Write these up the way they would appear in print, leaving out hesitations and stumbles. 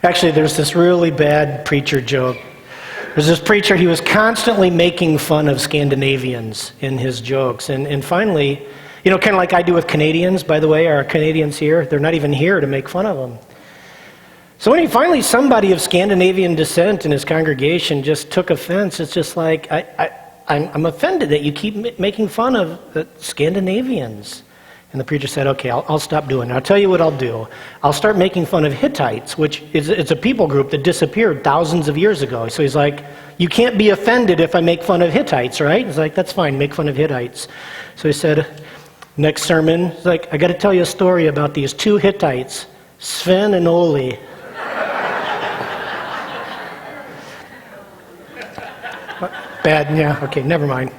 Actually, there's this really bad preacher joke. There's this preacher, he was constantly making fun of Scandinavians in his jokes. And finally, you know, kind of like I do with Canadians, by the way, our Canadians here, they're not even here to make fun of them. So when finally somebody of Scandinavian descent in his congregation just took offense, it's just like, I'm offended that you keep making fun of the Scandinavians. And the preacher said, okay, I'll stop doing it. I'll tell you what I'll do. I'll start making fun of Hittites, which it's a people group that disappeared thousands of years ago. So he's like, you can't be offended if I make fun of Hittites, right? He's like, that's fine, make fun of Hittites. So he said, next sermon, he's like, I got to tell you a story about these two Hittites, Sven and Ole. Bad, yeah, okay, never mind.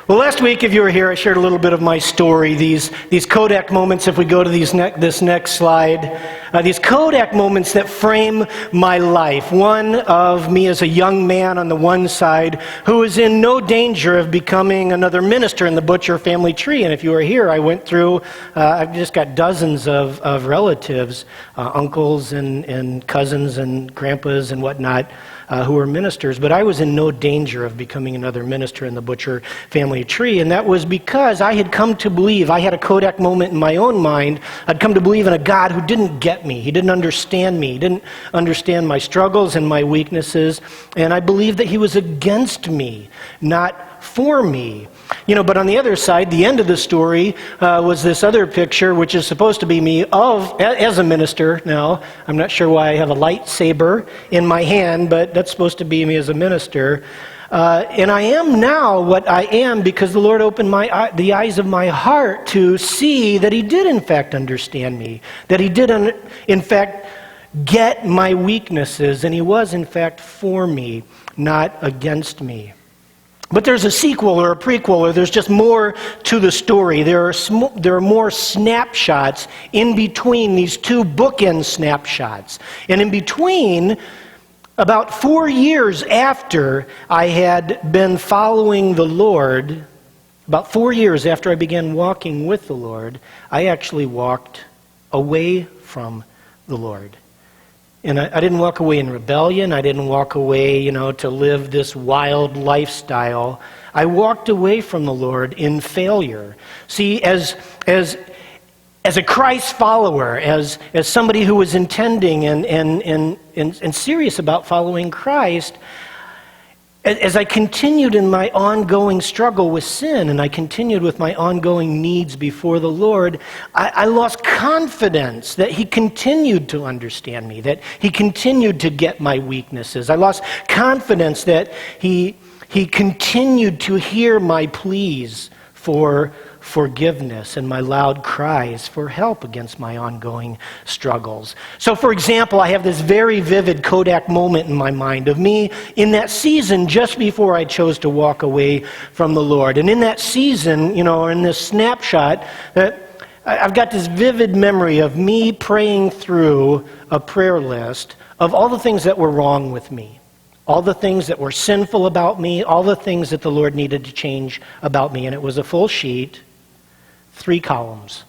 Well, last week, if you were here, I shared a little bit of my story. These Kodak moments, if we go to this next slide, these Kodak moments that frame my life. One of me as a young man on the one side who is in no danger of becoming another minister in the Butcher family tree. And if you were here, I went through, I've just got dozens of relatives, uncles and cousins and grandpas and whatnot, who were ministers, but I was in no danger of becoming another minister in the Butcher family tree, and that was because I had come to believe, I had a Kodak moment in my own mind, I'd come to believe in a God who didn't get me, He didn't understand me, He didn't understand my struggles and my weaknesses, and I believed that He was against me, not for me. You know, but on the other side, the end of the story was this other picture, which is supposed to be me as a minister now. I'm not sure why I have a lightsaber in my hand, but that's supposed to be me as a minister. And I am now what I am because the Lord opened the eyes of my heart to see that He did in fact understand me, that He did in fact get my weaknesses, and He was in fact for me, not against me. But there's a sequel or a prequel, or there's just more to the story. There are more snapshots in between these two bookend snapshots. And in between, about 4 years after I had been following the Lord, about 4 years after I began walking with the Lord, I actually walked away from the Lord. And I didn't walk away in rebellion. I didn't walk away, to live this wild lifestyle. I walked away from the Lord in failure. See, as a Christ follower, as somebody who was intending and serious about following Christ, as I continued in my ongoing struggle with sin and I continued with my ongoing needs before the Lord, I lost confidence that He continued to understand me, that He continued to get my weaknesses. I lost confidence that He continued to hear my pleas for forgiveness and my loud cries for help against my ongoing struggles. So, for example, I have this very vivid Kodak moment in my mind of me in that season just before I chose to walk away from the Lord. And in that season, or in this snapshot, I've got this vivid memory of me praying through a prayer list of all the things that were wrong with me. All the things that were sinful about me, all the things that the Lord needed to change about me. And it was a full sheet, 3 columns.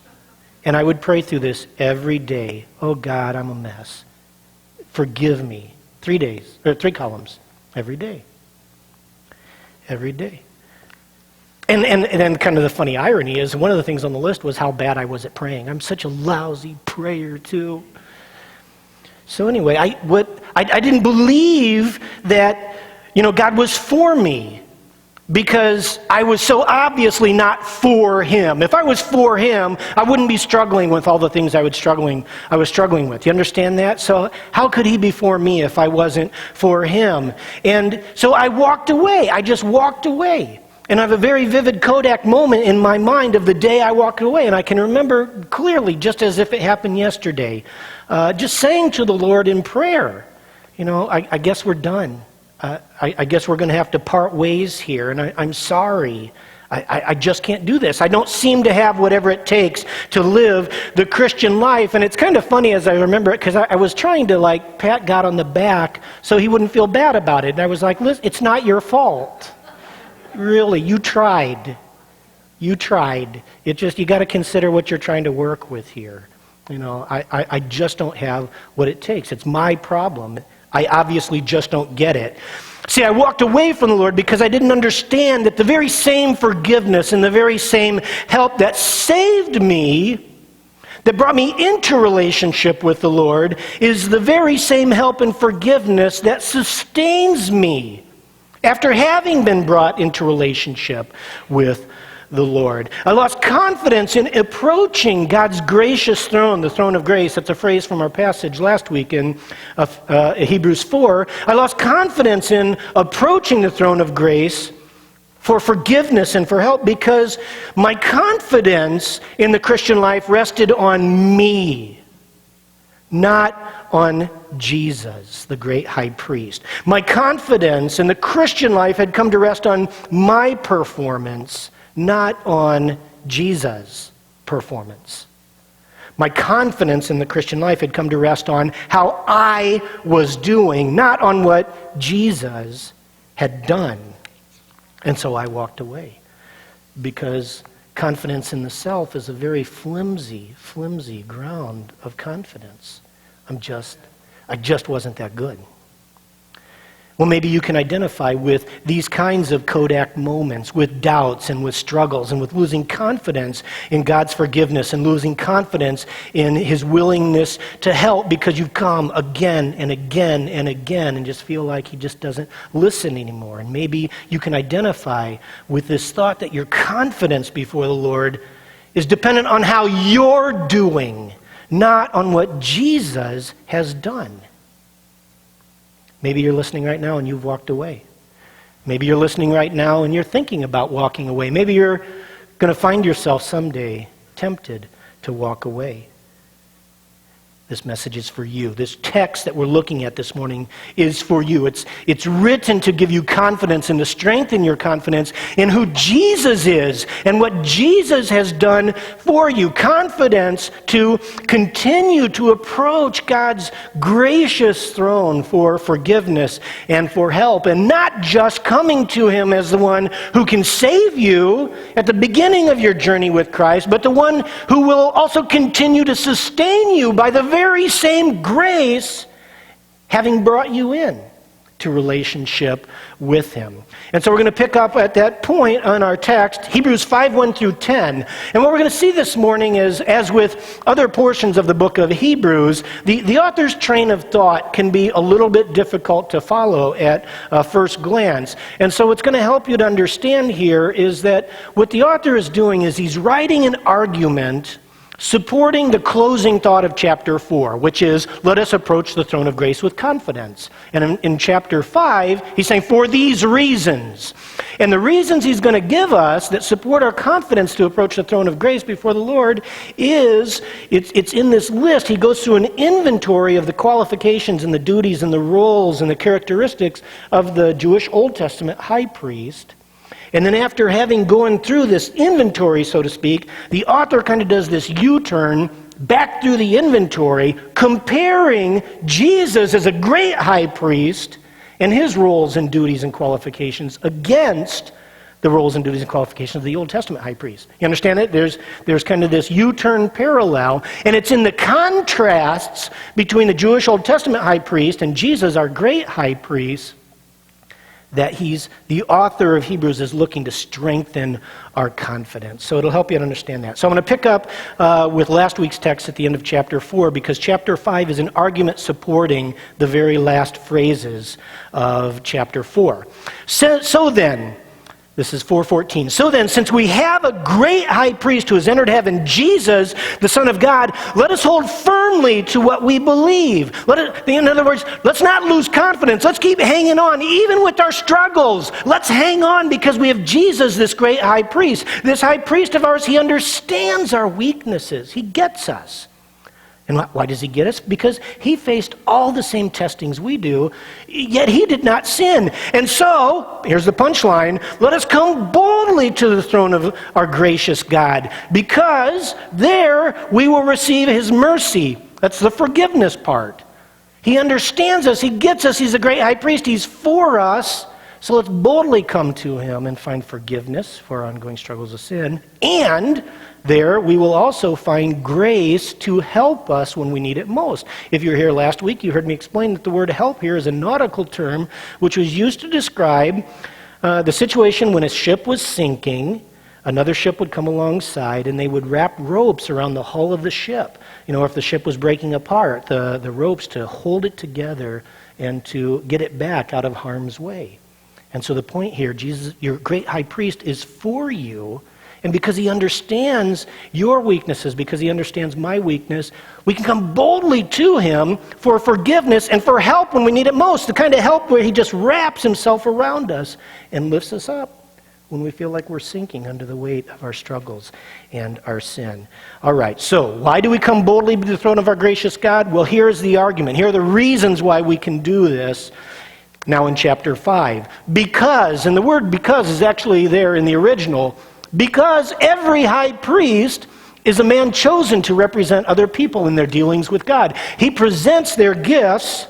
And I would pray through this every day. Oh God, I'm a mess. Forgive me. 3 columns. Every day. Every day. And then kind of the funny irony is one of the things on the list was how bad I was at praying. I'm such a lousy prayer too. So anyway, I didn't believe that, God was for me because I was so obviously not for Him. If I was for Him, I wouldn't be struggling with all the things I was struggling with. You understand that? So how could He be for me if I wasn't for Him? And so I walked away. I just walked away. And I have a very vivid Kodak moment in my mind of the day I walked away. And I can remember clearly, just as if it happened yesterday, just saying to the Lord in prayer, I guess we're done. I guess we're going to have to part ways here. And I'm sorry. I just can't do this. I don't seem to have whatever it takes to live the Christian life. And it's kind of funny as I remember it, because I was trying to pat God on the back so he wouldn't feel bad about it. And I was like, listen, it's not your fault. Really, you tried. You tried. It just, you got to consider what you're trying to work with here. I just don't have what it takes. It's my problem. I obviously just don't get it. See, I walked away from the Lord because I didn't understand that the very same forgiveness and the very same help that saved me, that brought me into relationship with the Lord, is the very same help and forgiveness that sustains me after having been brought into relationship with the Lord. I lost confidence in approaching God's gracious throne, the throne of grace. That's a phrase from our passage last week in Hebrews 4. I lost confidence in approaching the throne of grace for forgiveness and for help because my confidence in the Christian life rested on me, not on Jesus, the great high priest. My confidence in the Christian life had come to rest on my performance, not on Jesus' performance. My confidence in the Christian life had come to rest on how I was doing, not on what Jesus had done. And so I walked away, because confidence in the self is a very flimsy ground of confidence. I just wasn't that good. Well, maybe you can identify with these kinds of Kodak moments, with doubts and with struggles and with losing confidence in God's forgiveness and losing confidence in his willingness to help because you've come again and again and again and just feel like he just doesn't listen anymore. And maybe you can identify with this thought that your confidence before the Lord is dependent on how you're doing, not on what Jesus has done. Maybe you're listening right now and you've walked away. Maybe you're listening right now and you're thinking about walking away. Maybe you're going to find yourself someday tempted to walk away. This message is for you. This text that we're looking at this morning is for you. It's written to give you confidence and to strengthen your confidence in who Jesus is and what Jesus has done for you. Confidence to continue to approach God's gracious throne for forgiveness and for help, and not just coming to him as the one who can save you at the beginning of your journey with Christ, but the one who will also continue to sustain you by the very same grace, having brought you in to relationship with him. And so we're going to pick up at that point on our text, Hebrews 5:1 through 10. And what we're going to see this morning is, as with other portions of the book of Hebrews, the author's train of thought can be a little bit difficult to follow at first glance. And so what's going to help you to understand here is that what the author is doing is he's writing an argument supporting the closing thought of chapter 4, which is, let us approach the throne of grace with confidence. And in chapter 5, he's saying, for these reasons. And the reasons he's going to give us that support our confidence to approach the throne of grace before the Lord is, it's in this list. He goes through an inventory of the qualifications and the duties and the roles and the characteristics of the Jewish Old Testament high priest. And then after having gone through this inventory, so to speak, the author kind of does this U-turn back through the inventory, comparing Jesus as a great high priest and his roles and duties and qualifications against the roles and duties and qualifications of the Old Testament high priest. You understand it? There's kind of this U-turn parallel, and it's in the contrasts between the Jewish Old Testament high priest and Jesus, our great high priest, that the author of Hebrews is looking to strengthen our confidence. So it'll help you to understand that. So I'm going to pick up with last week's text at the end of chapter 4, because chapter 5 is an argument supporting the very last phrases of chapter 4. So then, this is 4:14. So then, since we have a great high priest who has entered heaven, Jesus, the Son of God, let us hold firmly to what we believe. In other words, let's not lose confidence. Let's keep hanging on, even with our struggles. Let's hang on because we have Jesus, this great high priest. This high priest of ours, he understands our weaknesses. He gets us. And why does he get us? Because he faced all the same testings we do, yet he did not sin. And so, here's the punchline, let us come boldly to the throne of our gracious God, because there we will receive his mercy. That's the forgiveness part. He understands us, he gets us, he's a great high priest, he's for us. So let's boldly come to him and find forgiveness for our ongoing struggles of sin. And there we will also find grace to help us when we need it most. If you were here last week, you heard me explain that the word help here is a nautical term which was used to describe the situation when a ship was sinking. Another ship would come alongside and they would wrap ropes around the hull of the ship. You know, if the ship was breaking apart, the ropes to hold it together and to get it back out of harm's way. And so the point here, Jesus, your great high priest, is for you. And because he understands your weaknesses, because he understands my weakness, we can come boldly to him for forgiveness and for help when we need it most. The kind of help where he just wraps himself around us and lifts us up when we feel like we're sinking under the weight of our struggles and our sin. All right, so why do we come boldly to the throne of our gracious God? Well, here's the argument. Here are the reasons why we can do this. Now in chapter 5, because, and the word because is actually there in the original, because every high priest is a man chosen to represent other people in their dealings with God. He presents their gifts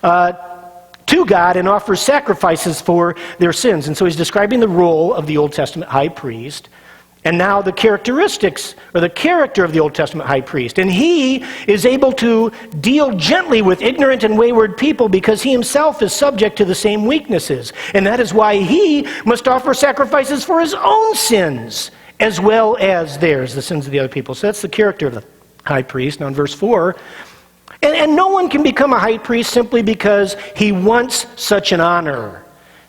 to God and offers sacrifices for their sins. And so he's describing the role of the Old Testament high priest, and now the characteristics or the character of the Old Testament high priest. And he is able to deal gently with ignorant and wayward people because he himself is subject to the same weaknesses. And that is why he must offer sacrifices for his own sins as well as theirs, the sins of the other people. So that's the character of the high priest. Now in verse 4, and no one can become a high priest simply because he wants such an honor.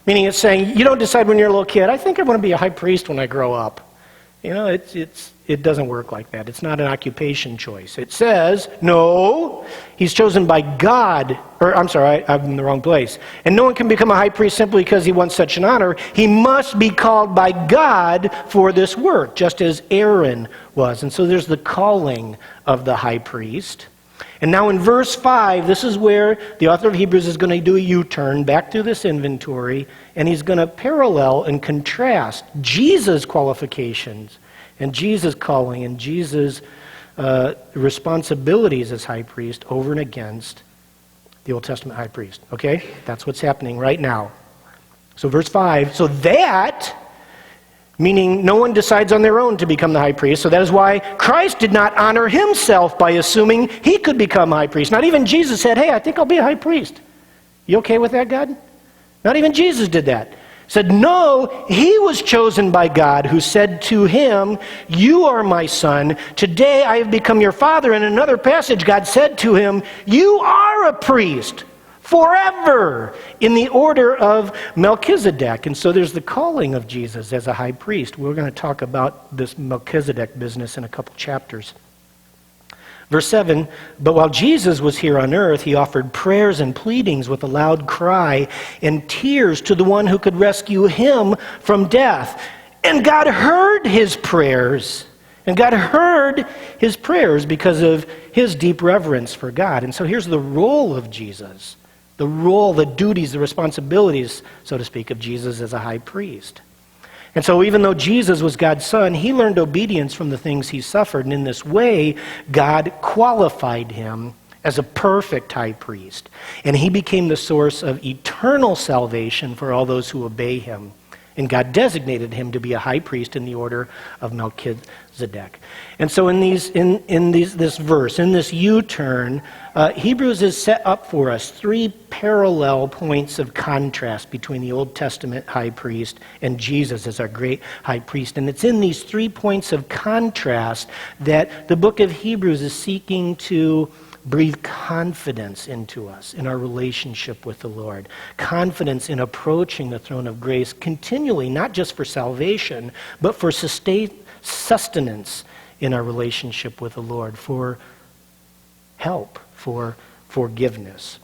Meaning it's saying, you don't decide when you're a little kid, I think I want to be a high priest when I grow up. You know, it doesn't work like that. It's not an occupation choice. It says, no, he's chosen by God. Or, I'm sorry, I'm in the wrong place. And no one can become a high priest simply because he wants such an honor. He must be called by God for this work, just as Aaron was. And so there's the calling of the high priest. And now in verse 5, this is where the author of Hebrews is going to do a U-turn back through this inventory, and he's going to parallel and contrast Jesus' qualifications and Jesus' calling and Jesus' responsibilities as high priest over and against the Old Testament high priest. Okay? That's what's happening right now. So verse 5, so that, meaning no one decides on their own to become the high priest. So that is why Christ did not honor himself by assuming he could become high priest. Not even Jesus said, hey, I think I'll be a high priest. You okay with that, God? Not even Jesus did that. Said, no, he was chosen by God, who said to him, you are my son. Today I have become your father. In another passage, God said to him, you are a priest forever in the order of Melchizedek. And so there's the calling of Jesus as a high priest. We're going to talk about this Melchizedek business in a couple chapters. Verse 7, but while Jesus was here on earth, he offered prayers and pleadings with a loud cry and tears to the one who could rescue him from death. And God heard his prayers. And God heard his prayers because of his deep reverence for God. And so here's the role of Jesus. The role, the duties, the responsibilities, so to speak, of Jesus as a high priest. And so even though Jesus was God's son, he learned obedience from the things he suffered. And in this way, God qualified him as a perfect high priest. And he became the source of eternal salvation for all those who obey him. And God designated him to be a high priest in the order of Melchizedek. And so in this verse, in this U-turn, Hebrews has set up for us three parallel points of contrast between the Old Testament high priest and Jesus as our great high priest. And it's in these 3 points of contrast that the book of Hebrews is seeking to breathe confidence into us in our relationship with the Lord. Confidence in approaching the throne of grace continually, not just for salvation, but for sustenance in our relationship with the Lord, for help, for forgiveness.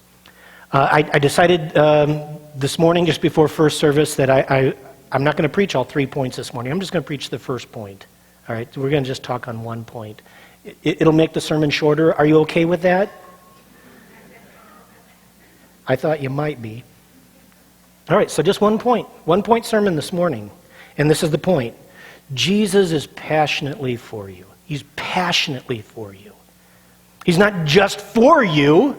I decided this morning, just before first service, that I'm not going to preach all 3 points this morning. I'm just going to preach the first point. All right, so we're going to just talk on one point. It'll make the sermon shorter. Are you okay with that? I thought you might be. All right, so just 1 point. 1 point sermon this morning. And this is the point. Jesus is passionately for you. He's passionately for you. He's not just for you,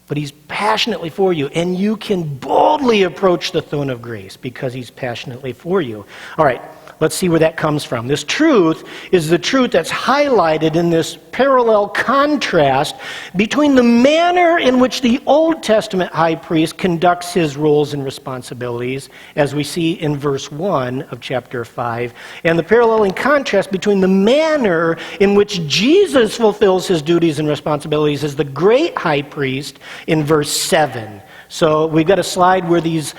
but he's passionately for you. And you can boldly approach the throne of grace because he's passionately for you. All right, let's see where that comes from. This truth is the truth that's highlighted in this parallel contrast between the manner in which the Old Testament high priest conducts his roles and responsibilities, as we see in verse 1 of chapter 5, and the paralleling contrast between the manner in which Jesus fulfills his duties and responsibilities as the great high priest in verse 7. So we've got a slide where these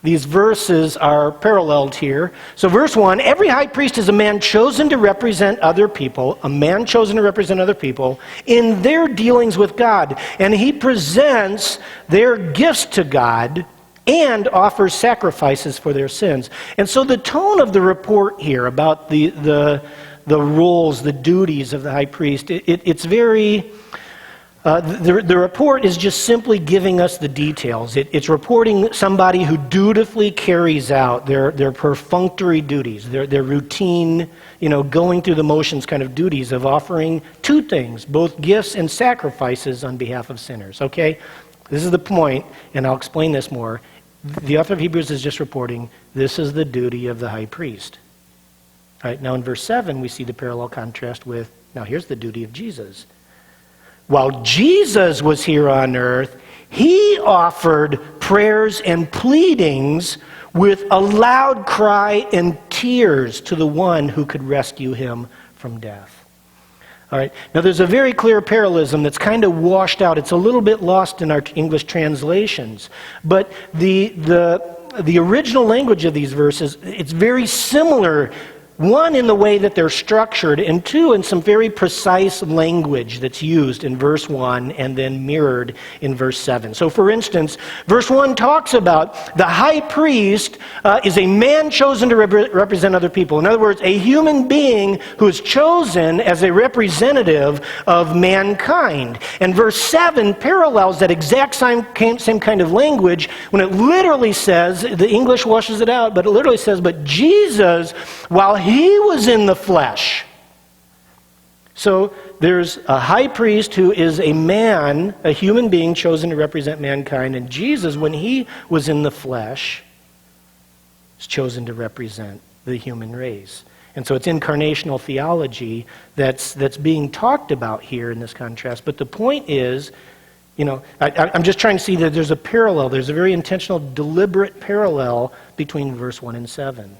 verses are paralleled here. So verse 1, every high priest is a man chosen to represent other people, a man chosen to represent other people in their dealings with God. And he presents their gifts to God and offers sacrifices for their sins. And so the tone of the report here about the roles, the duties of the high priest, it's very... The report is just simply giving us the details. It's reporting somebody who dutifully carries out their perfunctory duties, their routine, going through the motions kind of duties of offering two things, both gifts and sacrifices on behalf of sinners. Okay? This is the point, and I'll explain this more. The author of Hebrews is just reporting this is the duty of the high priest. All right, now in verse 7, we see the parallel contrast with, now here's the duty of Jesus. While Jesus was here on earth, he offered prayers and pleadings with a loud cry and tears to the one who could rescue him from death. All right. Now there's a very clear parallelism that's kind of washed out. It's a little bit lost in our English translations. But the original language of these verses, it's very similar. One, in the way that they're structured, and two, in some very precise language that's used in verse 1 and then mirrored in verse 7. So, for instance, verse 1 talks about the high priest is a man chosen to represent other people. In other words, a human being who is chosen as a representative of mankind. And verse 7 parallels that exact same kind of language when it literally says, the English washes it out, but it literally says, but Jesus, while he was in the flesh. So there's a high priest who is a man, a human being chosen to represent mankind, and Jesus, when he was in the flesh, is chosen to represent the human race. And so it's incarnational theology that's being talked about here in this contrast. But the point is, I'm just trying to see that there's a parallel. There's a very intentional, deliberate parallel between verse 1 and 7.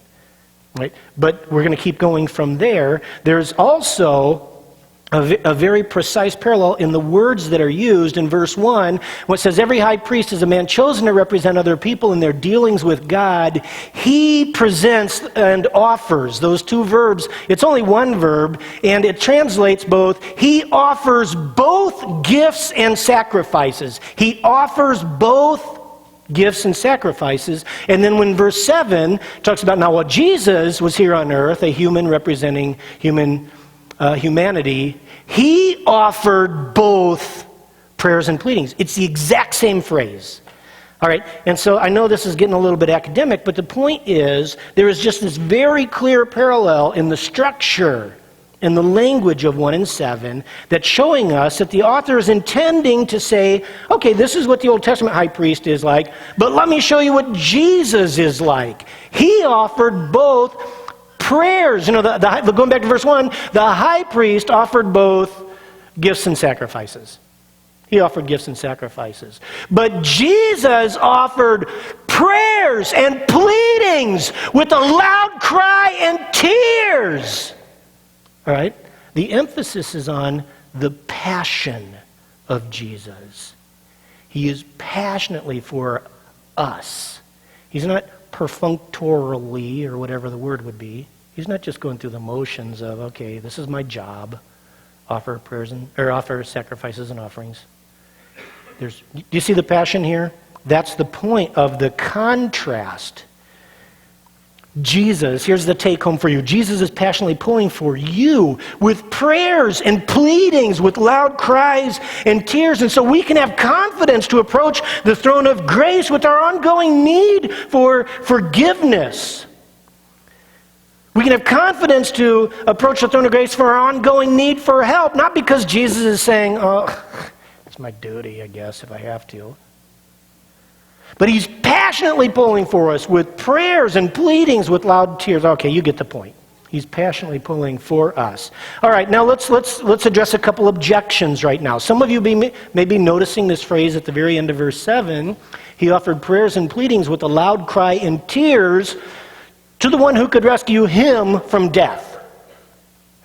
Right? But we're going to keep going from there. There's also a very precise parallel in the words that are used in verse 1. When it says, every high priest is a man chosen to represent other people in their dealings with God, he presents and offers. Those two verbs, it's only one verb, and it translates both. He offers both gifts and sacrifices. He offers both gifts and sacrifices. And then when verse 7 talks about, now while Jesus was here on earth, a human representing humanity, he offered both prayers and pleadings. It's the exact same phrase. All right, and so I know this is getting a little bit academic, but the point is there is just this very clear parallel in the structure in the language of 1 and 7 that's showing us that the author is intending to say, okay, this is what the Old Testament high priest is like, but let me show you what Jesus is like. He offered both prayers. Going back to verse 1, the high priest offered both gifts and sacrifices. He offered gifts and sacrifices. But Jesus offered prayers and pleadings with a loud cry and tears. All right? The emphasis is on the passion of Jesus. He is passionately for us. He's not perfunctorily, or whatever the word would be. He's not just going through the motions of, okay, this is my job, offer prayers offer sacrifices and offerings. Do you see the passion here? That's the point of the contrast Jesus, here's the take home for you. Jesus is passionately pulling for you with prayers and pleadings, with loud cries and tears. And so we can have confidence to approach the throne of grace with our ongoing need for forgiveness. We can have confidence to approach the throne of grace for our ongoing need for help, not because Jesus is saying, oh, it's my duty, I guess, if I have to. But he's passionately pulling for us with prayers and pleadings with loud tears. Okay, you get the point. He's passionately pulling for us. All right, now let's address a couple objections right now. Some of you may be noticing this phrase at the very end of verse 7. He offered prayers and pleadings with a loud cry and tears to the one who could rescue him from death.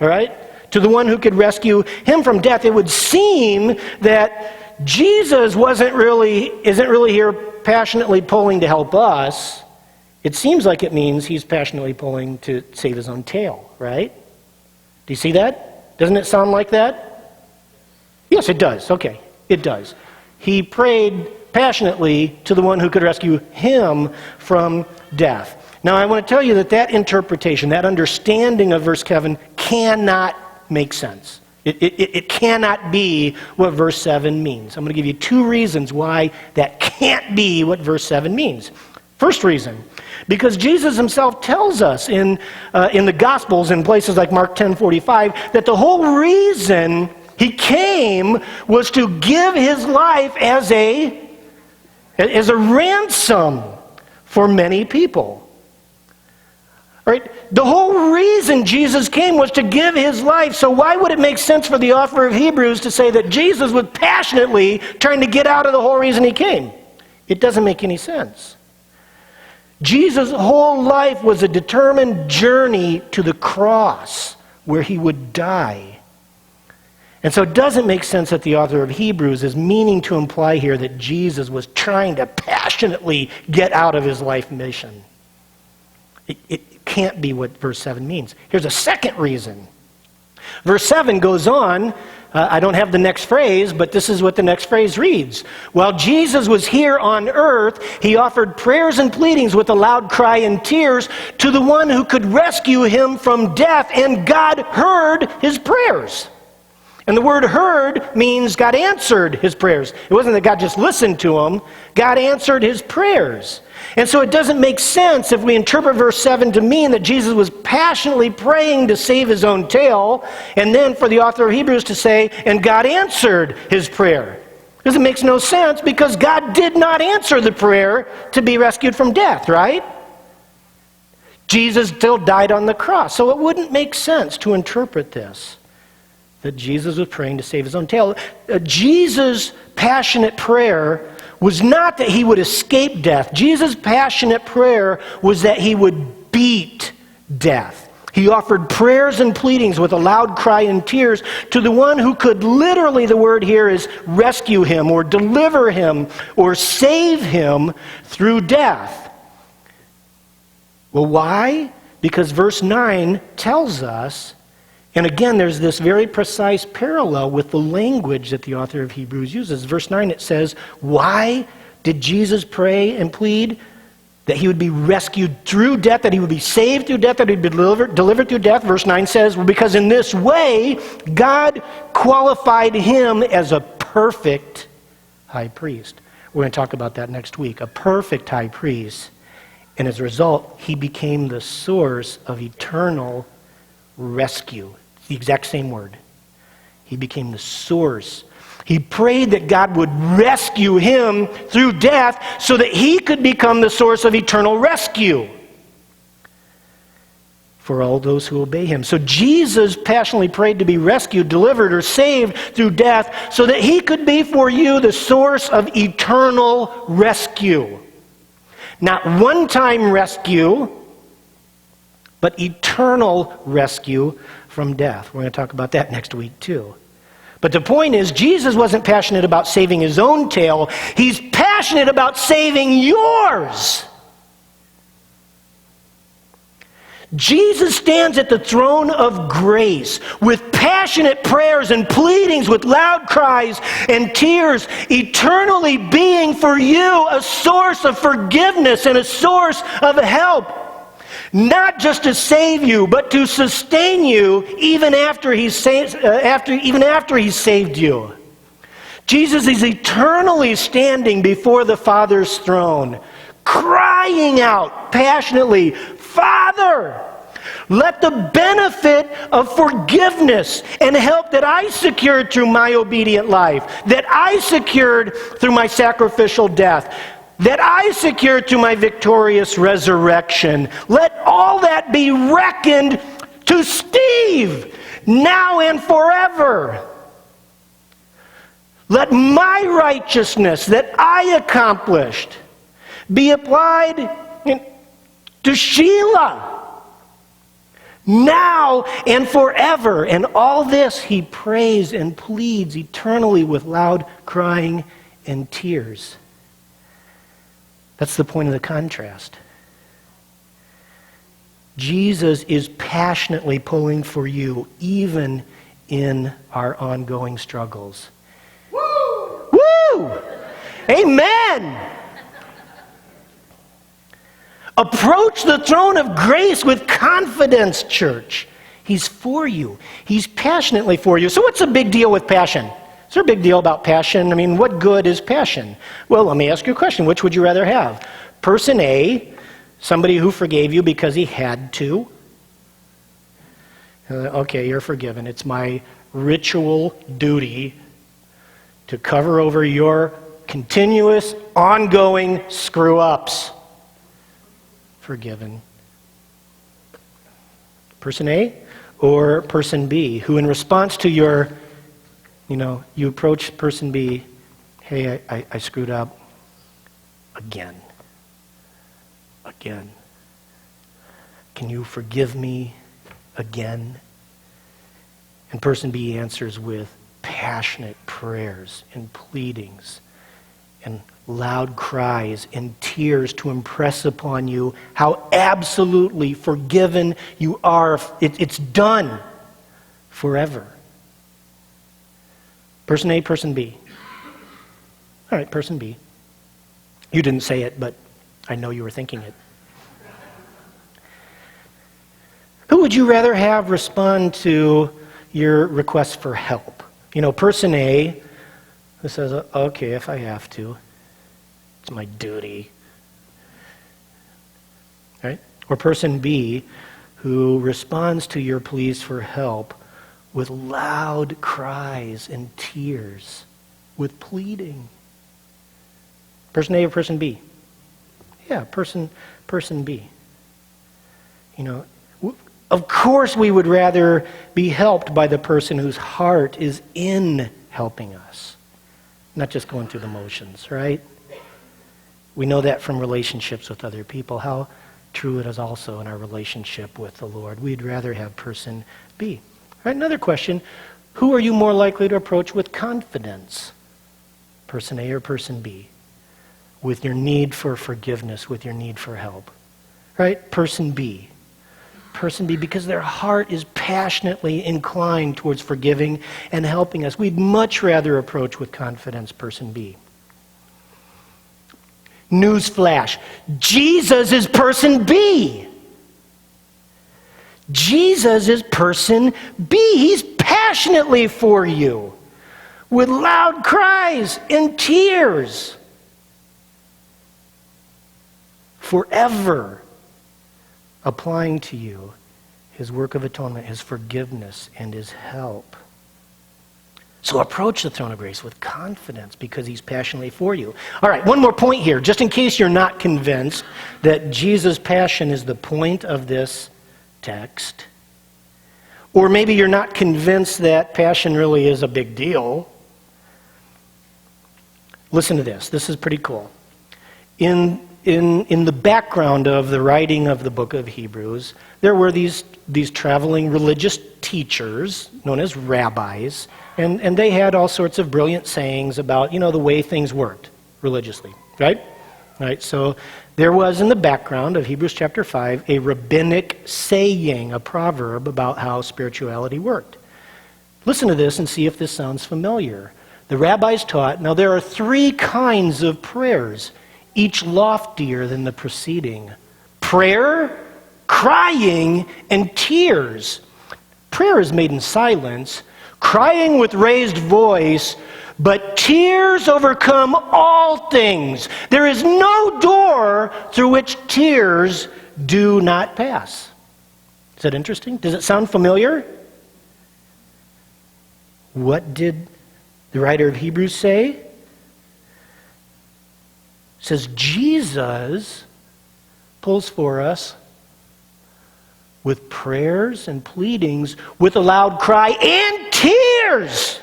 All right? To the one who could rescue him from death. It would seem that Jesus isn't really here passionately pulling to help us. It seems like it means he's passionately pulling to save his own tail, right? Do you see that? Doesn't it sound like that? Yes, it does. Okay, it does. He prayed passionately to the one who could rescue him from death. Now, I want to tell you that interpretation, that understanding of verse 7 cannot make sense. It cannot be what verse 7 means. I'm going to give you two reasons why that can't be what verse 7 means. First reason, because Jesus himself tells us in the Gospels, in places like Mark 10:45, that the whole reason he came was to give his life as a ransom for many people. Right? The whole reason Jesus came was to give his life. So why would it make sense for the author of Hebrews to say that Jesus was passionately trying to get out of the whole reason he came? It doesn't make any sense. Jesus' whole life was a determined journey to the cross where he would die. And so it doesn't make sense that the author of Hebrews is meaning to imply here that Jesus was trying to passionately get out of his life mission. It can't be what verse 7 means. Here's a second reason. Verse 7 goes on. I don't have the next phrase, but this is what the next phrase reads. While Jesus was here on earth, he offered prayers and pleadings with a loud cry and tears to the one who could rescue him from death, and God heard his prayers. And the word heard means God answered his prayers. It wasn't that God just listened to him. God answered his prayers. And so it doesn't make sense if we interpret verse 7 to mean that Jesus was passionately praying to save his own tail, and then for the author of Hebrews to say, and God answered his prayer. Because it makes no sense, because God did not answer the prayer to be rescued from death, right? Jesus still died on the cross. So it wouldn't make sense to interpret this, that Jesus was praying to save his own tail. Jesus' passionate prayer was not that he would escape death. Jesus' passionate prayer was that he would beat death. He offered prayers and pleadings with a loud cry and tears to the one who could literally, the word here is rescue him or deliver him or save him through death. Well, why? Because verse 9 tells us, and again, there's this very precise parallel with the language that the author of Hebrews uses. Verse 9, it says, why did Jesus pray and plead that he would be rescued through death, that he would be saved through death, that he would be delivered through death? Verse 9 says, well, because in this way, God qualified him as a perfect high priest. We're going to talk about that next week. A perfect high priest. And as a result, he became the source of eternal rescue. The exact same word. He became the source. He prayed that God would rescue him through death so that he could become the source of eternal rescue for all those who obey him. So Jesus passionately prayed to be rescued, delivered, or saved through death so that he could be for you the source of eternal rescue. Not one-time rescue, but eternal rescue from death. We're going to talk about that next week too. But the point is, Jesus wasn't passionate about saving his own tail. He's passionate about saving yours. Jesus stands at the throne of grace with passionate prayers and pleadings, with loud cries and tears, eternally being for you a source of forgiveness and a source of help. not just to save you, but to sustain you even after He's saved you. Jesus is eternally standing before the Father's throne, crying out passionately, "Father, let the benefit of forgiveness and help that I secured through my obedient life, that I secured through my sacrificial death, that I secured through my victorious resurrection, let all that be reckoned to Steve now and forever. Let my righteousness that I accomplished be applied to Sheila now and forever." And all this he prays and pleads eternally with loud crying and tears. That's the point of the contrast. Jesus is passionately pulling for you even in our ongoing struggles. Woo! Woo! Amen! Approach the throne of grace with confidence, church. He's for you. He's passionately for you. So what's the big deal with passion? Is there a big deal about passion? I mean, what good is passion? Well, let me ask you a question. Which would you rather have? Person A, somebody who forgave you because he had to. Okay, you're forgiven. It's my ritual duty to cover over your continuous, ongoing screw-ups. Forgiven. Person A or person B, who in response to your, you approach person B, "Hey, I screwed up again. Again. Can you forgive me again?" And person B answers with passionate prayers and pleadings and loud cries and tears to impress upon you how absolutely forgiven you are. It's done forever. Person A, person B. All right, person B. You didn't say it, but I know you were thinking it. Who would you rather have respond to your request for help? Person A who says, "Okay, if I have to. It's my duty." Right? Or person B who responds to your pleas for help with loud cries and tears, with pleading. Person A or person B? Yeah, person B. Of course we would rather be helped by the person whose heart is in helping us, not just going through the motions, right? We know that from relationships with other people, how true it is also in our relationship with the Lord. We'd rather have person B. All right, another question. Who are you more likely to approach with confidence? Person A or person B? With your need for forgiveness, with your need for help. Right? Person B. Person B, because their heart is passionately inclined towards forgiving and helping us. We'd much rather approach with confidence person B. Newsflash. Jesus is person B. Jesus is person B. He's passionately for you with loud cries and tears. Forever applying to you his work of atonement, his forgiveness, and his help. So approach the throne of grace with confidence because he's passionately for you. All right, one more point here, just in case you're not convinced that Jesus' passion is the point of this text. Or maybe you're not convinced that passion really is a big deal. Listen to this. This is pretty cool. In the background of the writing of the book of Hebrews, there were these traveling religious teachers known as rabbis, and they had all sorts of brilliant sayings about, the way things worked religiously, right? Right. So there was in the background of Hebrews chapter 5 a rabbinic saying, a proverb about how spirituality worked. Listen to this and see if this sounds familiar. The rabbis taught, now there are 3 kinds of prayers, each loftier than the preceding. Prayer, crying and tears. Prayer is made in silence, crying with raised voice, but tears overcome all things. There is no door through which tears do not pass. Is that interesting? Does it sound familiar? What did the writer of Hebrews say? It says Jesus pulls for us with prayers and pleadings, with a loud cry and tears.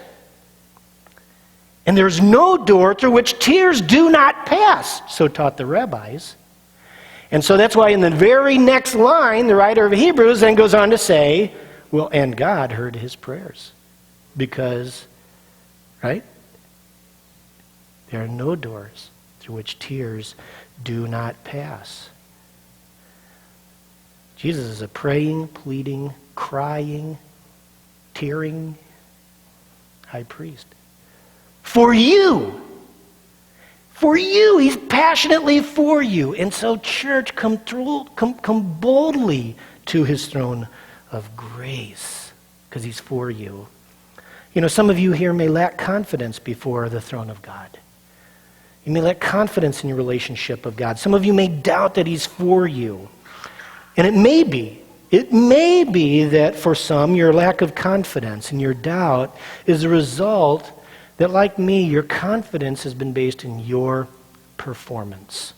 And there's no door through which tears do not pass, so taught the rabbis. And so that's why in the very next line, the writer of Hebrews then goes on to say, well, and God heard his prayers. Because, right? There are no doors through which tears do not pass. Jesus is a praying, pleading, crying, tearing high priest. For you. For you. He's passionately for you. And so, church, come boldly to his throne of grace, because he's for you. You know, some of you here may lack confidence before the throne of God. You may lack confidence in your relationship with God. Some of you may doubt that he's for you. And it may be that for some, your lack of confidence and your doubt is a result that, like me, your confidence has been based in your performance.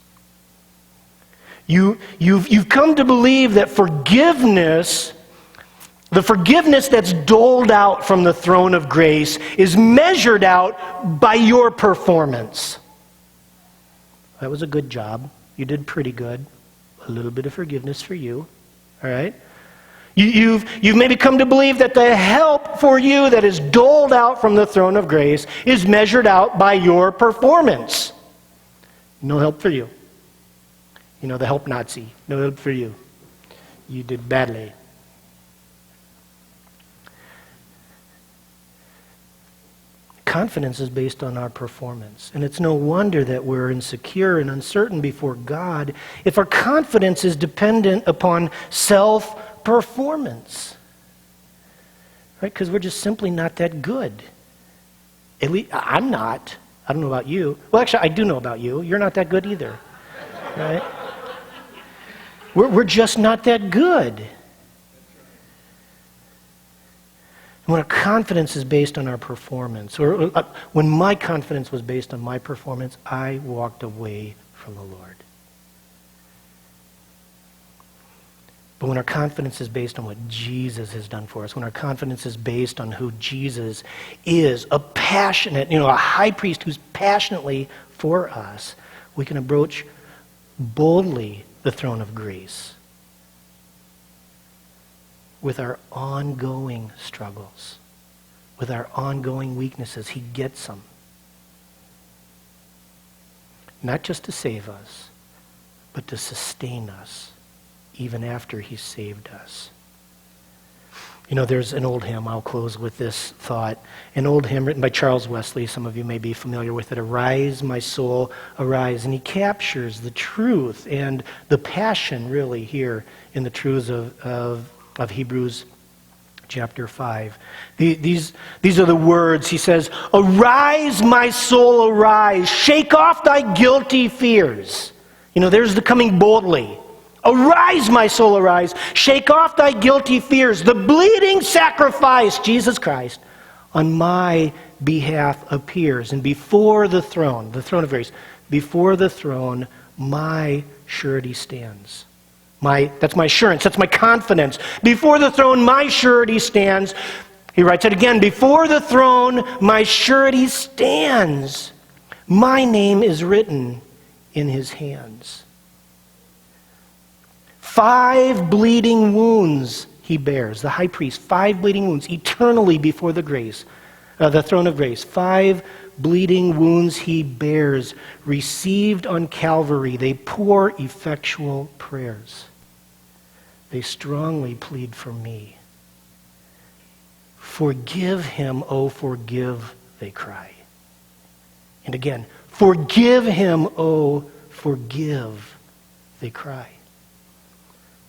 You've come to believe that forgiveness, the forgiveness that's doled out from the throne of grace, is measured out by your performance. That was a good job. You did pretty good. A little bit of forgiveness for you. All right? You've maybe come to believe that the help for you that is doled out from the throne of grace is measured out by your performance. No help for you. You know, the help Nazi. No help for you. You did badly. Confidence is based on our performance. And it's no wonder that we're insecure and uncertain before God if our confidence is dependent upon self-performance. Right? Because we're just simply not that good. At least, I'm not. I don't know about you. Well, actually, I do know about you. You're not that good either. Right? We're just not that good. When our confidence is based on our performance, or when my confidence was based on my performance, I walked away from the Lord. But when our confidence is based on what Jesus has done for us, when our confidence is based on who Jesus is, a passionate, a high priest who's passionately for us, we can approach boldly the throne of grace with our ongoing struggles, with our ongoing weaknesses. He gets them. Not just to save us, but to sustain us even after he saved us. There's an old hymn, I'll close with this thought, an old hymn written by Charles Wesley. Some of you may be familiar with it. Arise, my soul, arise. And he captures the truth and the passion, really, here in the truths of Hebrews chapter 5. These are the words. He says, arise, my soul, arise. Shake off thy guilty fears. There's the coming boldly. Arise, my soul, arise. Shake off thy guilty fears. The bleeding sacrifice, Jesus Christ, on my behalf appears. And before the throne of grace, before the throne, my surety stands. That's my assurance. That's my confidence. Before the throne, my surety stands. He writes it again. Before the throne, my surety stands. My name is written in his hands. 5 bleeding wounds he bears, the high priest. 5 bleeding wounds eternally before the throne of grace. 5 bleeding wounds he bears, received on Calvary. They pour effectual prayers. They strongly plead for me. Forgive him, oh forgive, they cry. And again, forgive him, oh forgive, they cry.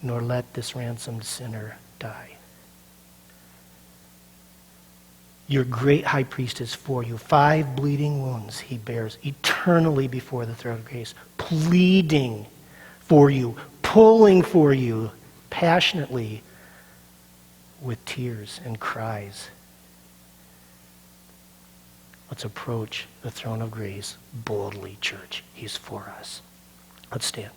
nor let this ransomed sinner die. Your great high priest is for you. 5 bleeding wounds he bears eternally before the throne of grace, pleading for you, pulling for you passionately with tears and cries. Let's approach the throne of grace boldly, church. He's for us. Let's stand.